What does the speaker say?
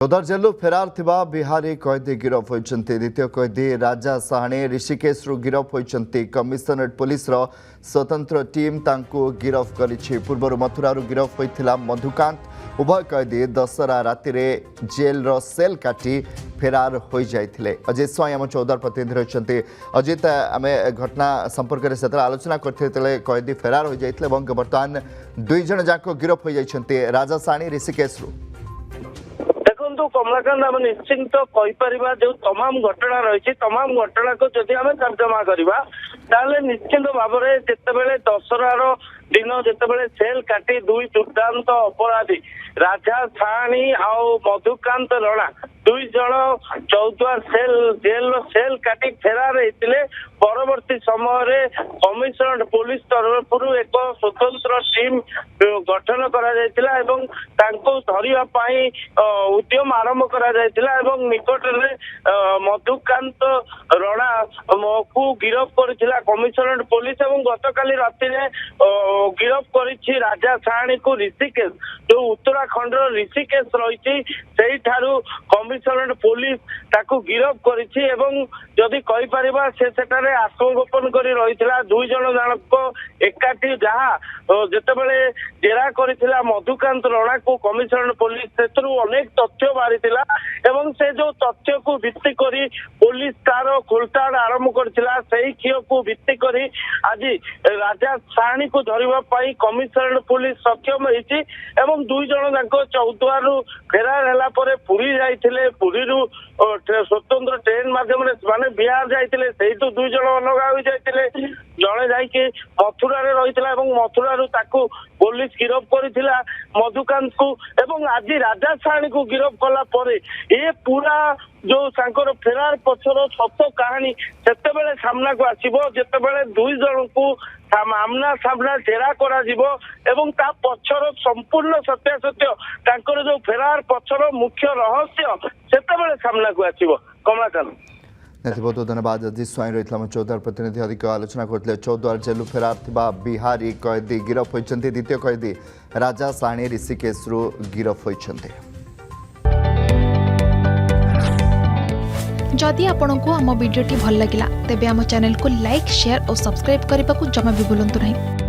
चौदार जेलु फेरार थिबा बिहारी कैदी गिरफ होइचंती। द्वितीय कैदी राजा साहाणी ऋषिकेश गिरफ होइचंती। कमिशनरेट पुलिस रो स्वतंत्र टीम तांको गिरफ करिछि। पूर्व मथुरा गिरफ होइथिला मधुकांत। उभय कैदी दशहरा राति रे जेल रो सेल काटी फेरार हो जाइथिले। अजित स्वाई आम चौदार प्रतिनिधि रहिचंती। अजित आमे घटना संपर्क में से आलोचना करथिले कैदी फेरार हो जाइथिले एवं वर्तमान दुई जन जाको गिरफ हो जाइछंती राजा साहाणी ऋषिकेश रु। कमलाकांत आम निश्चिंत कहीपर जो तमाम घटना रही तमाम घटना को जदि आम तर्जमा करवा निश्चिंत भाव में जितेबले दशहरार दिन जितेबले सेल काटी दुई दुर्दांत अपराधी राजा साहाणी आउ मधुकांत रणा दुई जन चौद्वार जेल सेल काटी फेरार होते परवर्ती समय कमिशनरेट पुलिस तरफ एक स्वतंत्र टीम गठन करा धरने उद्यम आरंभ करा निकट में मधुकांत रणा को गिरफ कर कमिशनरेट पुलिस और गतकाली राति गिरफ कर राजा साहाणी को ऋषिकेश जो उत्तराखंड ऋषिकेश रही कमिशनरेट पुलिस ताकू गिरफ करिछि एवं जदि कहि परिबा से सेटारे आत्मगोपन करी रहिथिला दुई जन जानको एकाठी जहा जेतेबेले जेरा करिथिला मधुकांत रणा को कमिशनरेट पुलिस सेतरु अनेक तथ्य बारिथिला एवं से जो तथ्य को भित्ति करी पुलिस तार खोलताड़ आरंभ करथिला सेही खियो को भित्ति करी आज राजा साहाणी को धरिबा पई कमिशनरेट पुलिस सक्षम होइछि एवं दुई जन जानको चौद्वारु फेरार हला परे पुरी जाइथिले पुरी स्वतंत्र ट्रेन माध्यम माने बिहार जाइथिले सेहितु दुई जन अलगा हो जाइथिले जणे जाइके मथुरा रे रहिथिला एवं मथुरा रु ताकू पुलिस गिरफ करिथिला मधुकांत को एवं आज राजा साहाणी को गिरफ कला परे ए पूरा जो सांकर फेरार पछर सत कहानी सेतेबेले सामना को आसीबो जेतेबेले दुई जन को आमना सामना जेरा करा जिवो एवं ता पछर संपूर्ण सत्यासत्य तांकर जो फेरार पछर मुख्य रहस्य सेतेबेले सामना को आसीबो। कमलाकांत बहुत बहुत धन्यवाद। अजित स्वाई रही चौदार प्रतिनिधि अधिक आलोचना करते। चौद्वार जेलु फेरार थिबा बिहारी कैदी गिरफ होइछंती। द्वितीय कैदी राजा साहाणी ऋषिकेश गिरफ होइछंती। जदि आपंक आम भिडी भल लगा तेब आम चैनल को लाइक शेयर और सब्सक्राइब करने को जमा भी भूलु नहीं।